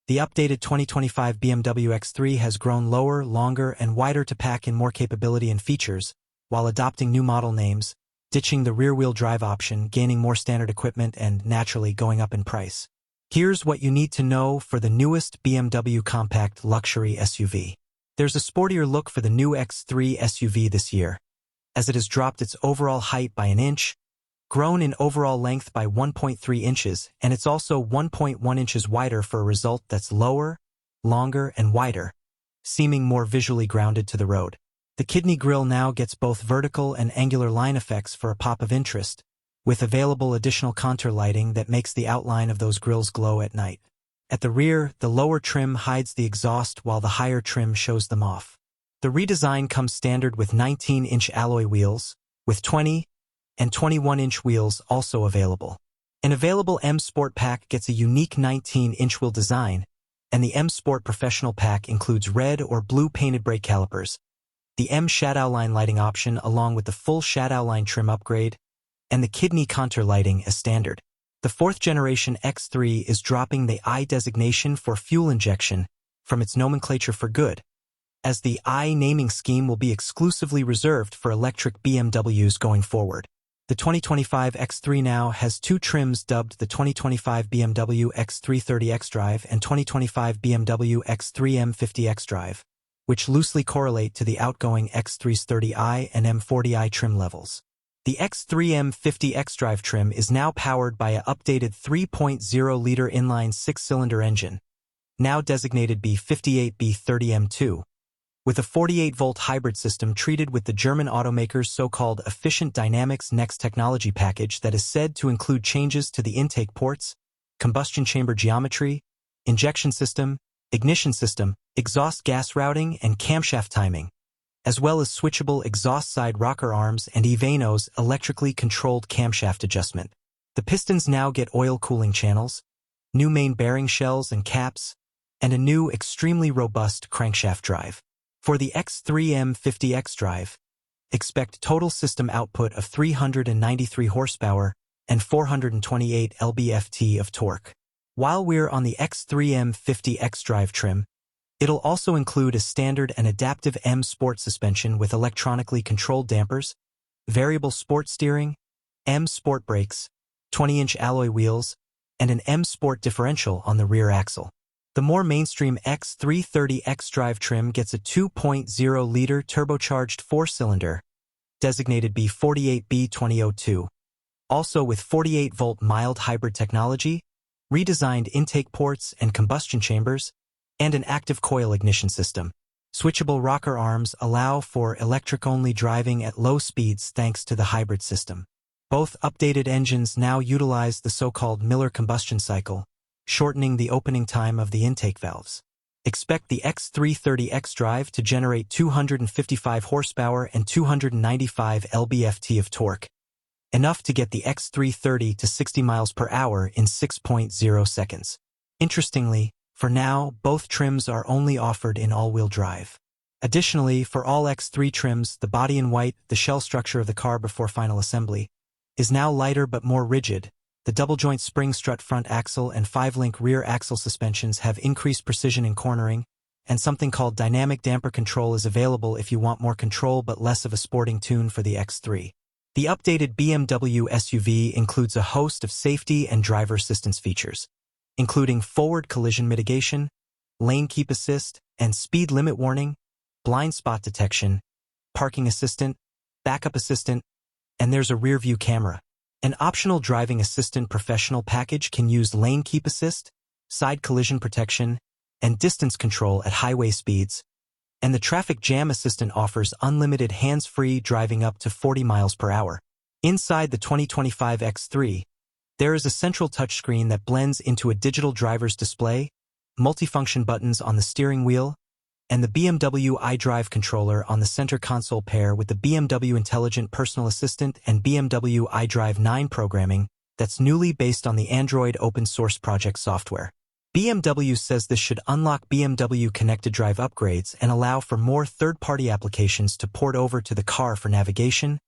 The updated 2025 BMW X3 has grown lower, longer, and wider to pack in more capability and features, while adopting new model names, ditching the rear-wheel drive option, gaining more standard equipment, and naturally going up in price. Here's what you need to know for the newest BMW compact luxury SUV. There's a sportier look for the new X3 SUV this year, as it has dropped its overall height by an inch, grown in overall length by 1.3 inches, and it's also 1.1 inches wider for a result that's lower, longer, and wider, seeming more visually grounded to the road. The kidney grille now gets both vertical and angular line effects for a pop of interest, with available additional contour lighting that makes the outline of those grilles glow at night. At the rear, the lower trim hides the exhaust while the higher trim shows them off. The redesign comes standard with 19-inch alloy wheels, with 20 and 21-inch wheels also available. An available M Sport pack gets a unique 19-inch wheel design, and the M Sport Professional pack includes red or blue painted brake calipers, the M Shadow Line lighting option along with the full Shadow Line trim upgrade, and the kidney contour lighting as standard. The 4th generation X3 is dropping the I designation for fuel injection from its nomenclature for good, as the I naming scheme will be exclusively reserved for electric BMWs going forward. The 2025 X3 now has two trims dubbed the 2025 BMW X330 xDrive and 2025 BMW X3 M50 xDrive, which loosely correlate to the outgoing X3's 30i and M40i trim levels. The X3 M50 xDrive trim is now powered by an updated 3.0-liter inline six-cylinder engine, now designated B58B30M2, with a 48-volt hybrid system treated with the German automaker's so-called Efficient Dynamics Next technology package that is said to include changes to the intake ports, combustion chamber geometry, injection system, ignition system, exhaust gas routing, and camshaft timing, as well as switchable exhaust side rocker arms and Evano's electrically controlled camshaft adjustment. The pistons now get oil cooling channels, new main bearing shells and caps, and a new extremely robust crankshaft drive. For the X3 M50 xDrive, expect total system output of 393 horsepower and 428 lb-ft of torque. While we're on the X3 M50 xDrive trim, it'll also include a standard and adaptive M Sport suspension with electronically controlled dampers, variable sport steering, M Sport brakes, 20-inch alloy wheels, and an M Sport differential on the rear axle. The more mainstream X330 xDrive trim gets a 2.0-liter turbocharged four-cylinder, designated B48B2002, also with 48-volt mild hybrid technology, redesigned intake ports and combustion chambers, and an active coil ignition system. Switchable rocker arms allow for electric-only driving at low speeds thanks to the hybrid system. Both updated engines now utilize the so-called Miller combustion cycle, shortening the opening time of the intake valves. Expect the X330 xDrive to generate 255 horsepower and 295 lb-ft of torque, enough to get the X330 to 60 miles per hour in 6.0 seconds. Interestingly, for now, both trims are only offered in all-wheel drive. Additionally, for all X3 trims, the body in white, the shell structure of the car before final assembly, is now lighter but more rigid. The double-joint spring strut front axle and 5-link rear axle suspensions have increased precision in cornering, and something called dynamic damper control is available if you want more control but less of a sporting tune for the X3. The updated BMW SUV includes a host of safety and driver assistance features, including forward collision mitigation, lane keep assist, and speed limit warning, blind spot detection, parking assistant, backup assistant, and there's a rear view camera. An optional driving assistant professional package can use lane keep assist, side collision protection, and distance control at highway speeds, and the traffic jam assistant offers unlimited hands-free driving up to 40 miles per hour. Inside the 2025 X3, there is a central touchscreen that blends into a digital driver's display, multifunction buttons on the steering wheel, and the BMW iDrive controller on the center console pair with the BMW Intelligent Personal Assistant and BMW iDrive 9 programming that's newly based on the Android open-source project software. BMW says this should unlock BMW Connected Drive upgrades and allow for more third-party applications to port over to the car for navigation,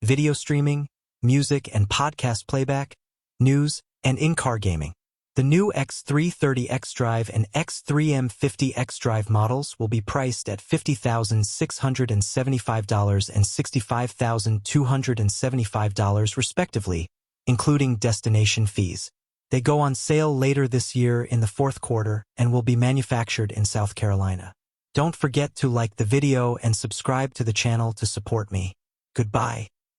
video streaming, music and podcast playback, news, and in-car gaming. The new X330 xDrive and X3M50 xDrive models will be priced at $50,675 and $65,275 respectively, including destination fees. They go on sale later this year in the fourth quarter and will be manufactured in South Carolina. Don't forget to like the video and subscribe to the channel to support me. Goodbye.